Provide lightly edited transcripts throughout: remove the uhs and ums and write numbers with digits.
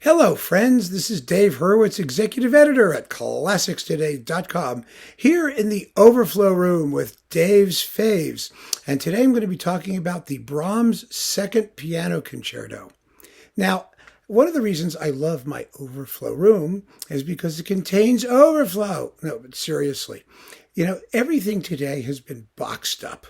Hello, friends. This is Dave Hurwitz, Executive Editor at ClassicsToday.com, here in the Overflow Room with Dave's Faves. And today I'm going to be talking about the Brahms Second Piano Concerto. Now, one of the reasons I love my Overflow Room is because it contains overflow. No, but seriously, everything today has been boxed up.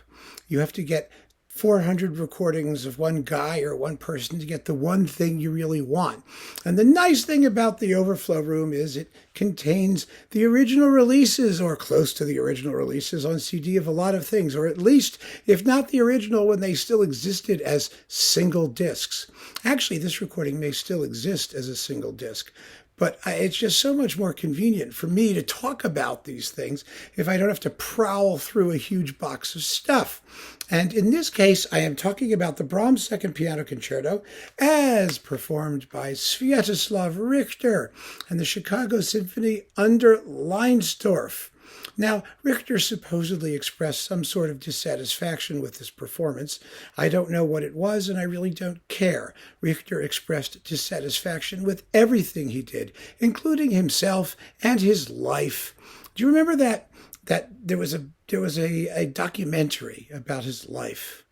You have to get 400 recordings of one guy or one person to get the one thing you really want. And the nice thing about the Overflow Room is it contains the original releases or close to the original releases on CD of a lot of things, or at least, if not the original, when they still existed as single discs. Actually, this recording may still exist as a single disc. But it's just so much more convenient for me to talk about these things if I don't have to prowl through a huge box of stuff. And in this case, I am talking about the Brahms Second Piano Concerto as performed by Sviatoslav Richter and the Chicago Symphony under Leinsdorf. Now, Richter supposedly expressed some sort of dissatisfaction with this performance. I don't know what it was, and I really don't care. Richter expressed dissatisfaction with everything he did, including himself and his life. Do you remember that there was a documentary about his life?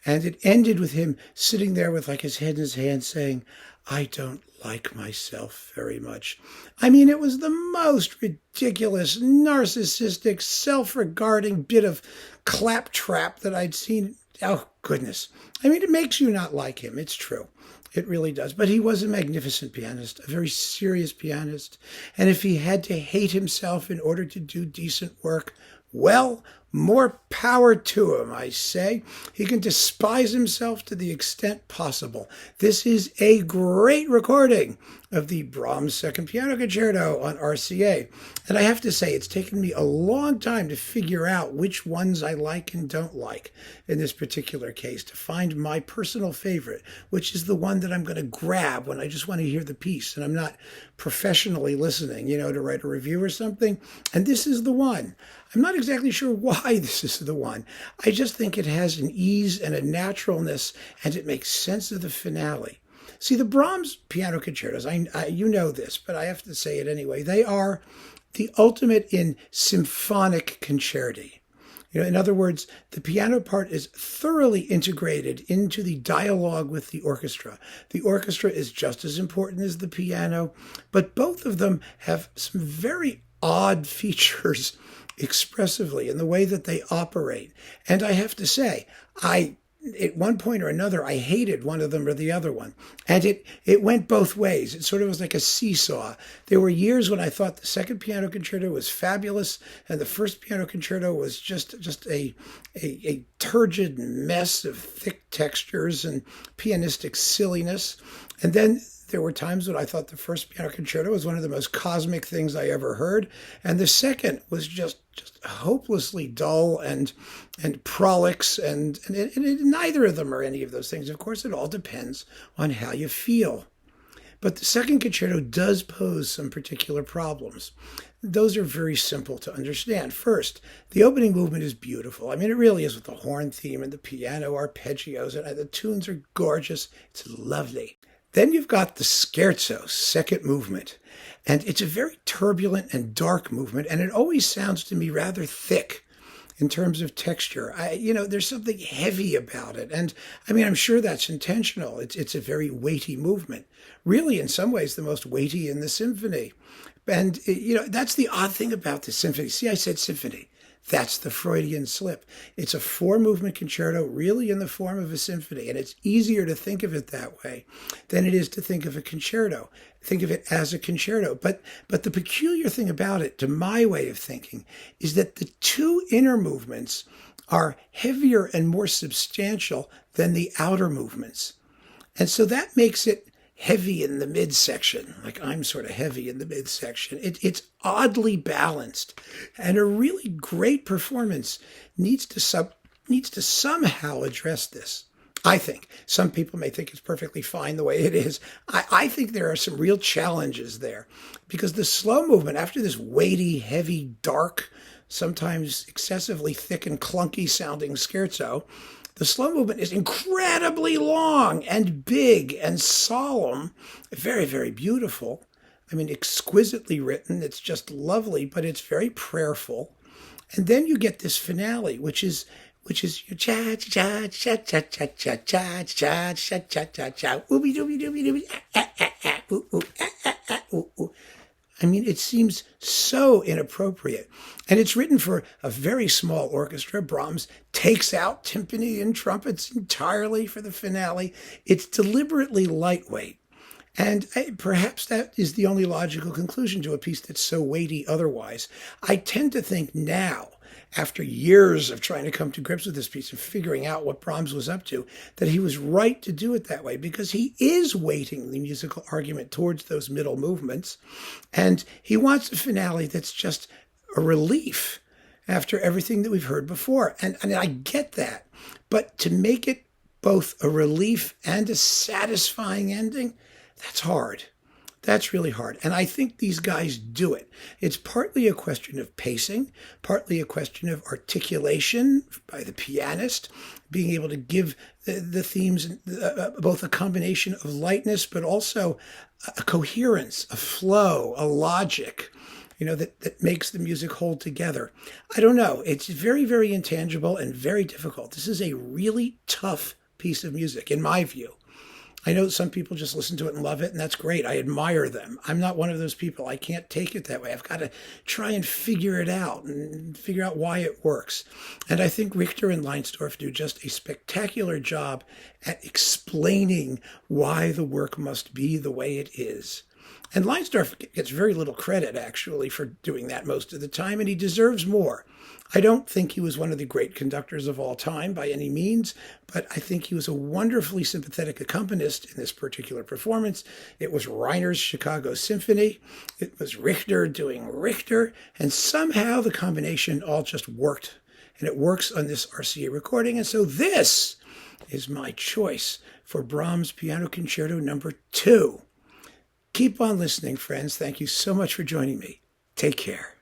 And it ended with him sitting there with his head in his hand saying, "I don't like myself very much." I mean, it was the most ridiculous, narcissistic, self-regarding bit of claptrap that I'd seen. Oh, goodness. I mean, it makes you not like him. It's true. It really does. But he was a magnificent pianist, a very serious pianist. And if he had to hate himself in order to do decent work, well, more power to him, I say. He can despise himself to the extent possible. This is a great recording of the Brahms Second Piano Concerto on RCA. And I have to say, it's taken me a long time to figure out which ones I like and don't like in this particular case, to find my personal favorite, which is the one that I'm going to grab when I just want to hear the piece and I'm not professionally listening, to write a review or something. And this is the one. I'm not exactly sure why this is the one. I just think it has an ease and a naturalness, and it makes sense of the finale. See, the Brahms piano concertos, you know this, but I have to say it anyway. They are the ultimate in symphonic concerti. In other words, the piano part is thoroughly integrated into the dialogue with the orchestra. The orchestra is just as important as the piano, but both of them have some very odd features expressively in the way that they operate. And I have to say, at one point or another, I hated one of them or the other one. And it went both ways. It sort of was like a seesaw. There were years when I thought the second piano concerto was fabulous and the first piano concerto was just a turgid mess of thick textures and pianistic silliness. And then there were times when I thought the first piano concerto was one of the most cosmic things I ever heard, and the second was just hopelessly dull and prolix, and neither of them are any of those things. Of course, it all depends on how you feel. But the second concerto does pose some particular problems. Those are very simple to understand. First, the opening movement is beautiful. I mean, it really is, with the horn theme and the piano arpeggios, and the tunes are gorgeous. It's lovely. Then you've got the scherzo, second movement, and it's a very turbulent and dark movement, and it always sounds to me rather thick in terms of texture. There's something heavy about it, and I mean, I'm sure that's intentional. It's a very weighty movement, really, in some ways, the most weighty in the symphony. And, that's the odd thing about the symphony. See, I said symphony. That's the Freudian slip. It's a four-movement concerto, really in the form of a symphony, and it's easier to think of it that way than it is to think of a concerto. Think of it as a concerto. But the peculiar thing about it, to my way of thinking, is that the two inner movements are heavier and more substantial than the outer movements. And so that makes it heavy in the midsection, like I'm sort of heavy in the midsection. It's oddly balanced, and a really great performance needs to somehow address this. I think some people may think it's perfectly fine the way it is. I think there are some real challenges there, because the slow movement, after this weighty, heavy, dark, sometimes excessively thick and clunky sounding scherzo, The slow movement is incredibly long and big and solemn, very, very beautiful. I mean, exquisitely written. It's just lovely, but it's very prayerful. And then you get this finale, which is cha cha cha cha cha cha cha cha cha cha cha cha ooby dooby dooby dooby ooh ooh ooh ooh. I mean, it seems so inappropriate. And it's written for a very small orchestra. Brahms takes out timpani and trumpets entirely for the finale. It's deliberately lightweight. And perhaps that is the only logical conclusion to a piece that's so weighty otherwise. I tend to think now, after years of trying to come to grips with this piece and figuring out what Brahms was up to, that he was right to do it that way, because he is weighting the musical argument towards those middle movements. And he wants a finale that's just a relief after everything that we've heard before. And I get that. But to make it both a relief and a satisfying ending, that's hard. That's really hard. And I think these guys do it. It's partly a question of pacing, partly a question of articulation by the pianist, being able to give the themes both a combination of lightness, but also a coherence, a flow, a logic, that makes the music hold together. I don't know. It's very, very intangible and very difficult. This is a really tough piece of music, in my view. I know some people just listen to it and love it, and that's great. I admire them. I'm not one of those people. I can't take it that way. I've got to try and figure it out and figure out why it works. And I think Richter and Leinsdorf do just a spectacular job at explaining why the work must be the way it is. And Leinsdorf gets very little credit, actually, for doing that most of the time, and he deserves more. I don't think he was one of the great conductors of all time by any means, but I think he was a wonderfully sympathetic accompanist in this particular performance. It was Reiner's Chicago Symphony. It was Richter doing Richter, and somehow the combination all just worked. And it works on this RCA recording, and so this is my choice for Brahms Piano Concerto number 2. Keep on listening, friends. Thank you so much for joining me. Take care.